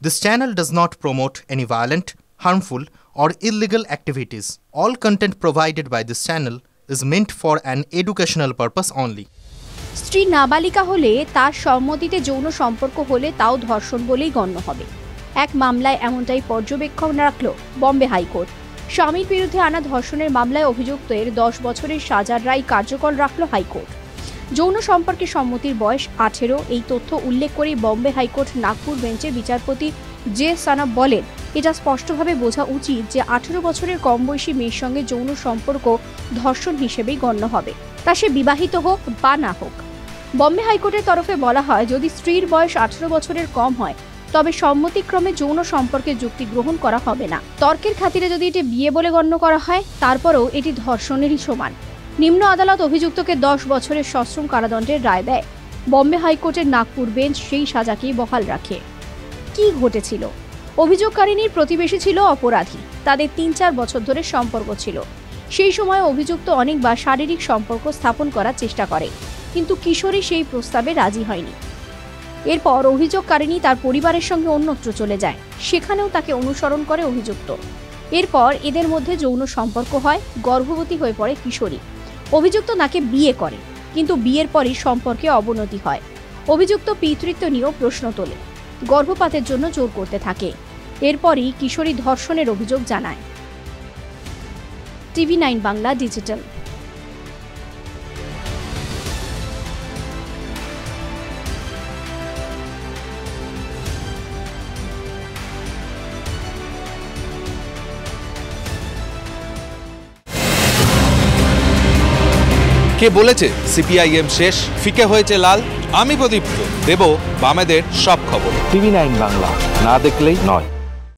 This channel does not promote any violent, harmful, or illegal activities. All content provided by this channel is meant for an educational purpose only. স্ত্রী নাবালিকা হলে তার সম্মতিতে যৌন সম্পর্ক হলে তাও ধর্ষণ বলেই গণ্য হবে। এক মামলায় এমনটাই পর্যবেক্ষণ রাখল বম্বে হাইকোর্ট। স্বামীর বিরুদ্ধে আনা ধর্ষণের মামলায় অভিযুক্তের 10 বছরের সাজার রায় কার্যকর রাখল হাইকোর্ট। যৌন সম্পর্কে সম্মতির বয়স 18। এই তথ্য উল্লেখ করে বম্বে হাইকোর্ট নাগপুর বেঞ্চের বিচারপতি জে সানাব বলেন, এটা স্পষ্টভাবে বোঝা উচিত যে 18 বছরের কম বয়সী মেয়ের সঙ্গে যৌন সম্পর্ক ধর্ষণ হিসেবেই গণ্য হবে, তা সে বিবাহিত হোক বা না হোক। বম্বে হাইকোর্টের তরফে বলা হয়, যদি স্ত্রীর বয়স 18 বছরের কম হয় তবে সম্মতিক্রমে যৌন সম্পর্কের যুক্তি গ্রহণ করা হবে না। তর্কের খাতিরে যদি এটি বিয়ে বলে গণ্য করা হয় তারপরেও এটি ধর্ষণেরই সমান। নিম্ন আদালত অভিযুক্তকে 10 বছরের সশ্রম কারাদণ্ডের রায় দেয়। বম্বে হাইকোর্টের নাগপুর বেঞ্চ সেই সাজাকেই বহাল রাখে। কি ঘটেছিল? অভিযোগকারিনীর প্রতিবেশী ছিল অপরাধী। তাদের 3-4 বছর ধরে সম্পর্ক ছিল। সেই সময় অভিযুক্ত অনেকবার শারীরিক সম্পর্ক স্থাপন করার চেষ্টা করে, কিন্তু কিশোরী সেই প্রস্তাবে রাজি হয়নি। এরপর অভিযোগকারিনী তার পরিবারের সঙ্গে অন্যত্র চলে যায়। সেখানেও তাকে অনুসরণ করে অভিযুক্ত। এরপর এদের মধ্যে যৌন সম্পর্ক হয়, গর্ভবতী হয়ে পড়ে কিশোরী। অভিযুক্ত তাকে বিয়ে করে, কিন্তু বিয়ের পরই সম্পর্কে অবনতি হয়। অভিযুক্ত পিতৃত্ব নিয়েও প্রশ্ন তোলে, গর্ভপাতের জন্য জোর করতে থাকে। এরপরই কিশোরী ধর্ষণের অভিযোগ জানায়। TV9 Bangla digital. কে বলেছে সিপিআইএম শেষ, ফিকে হয়েছে লাল? আমি প্রদীপ্ত দেব বামেদের সব খবর। TV9 বাংলা, না দেখলেই নয়।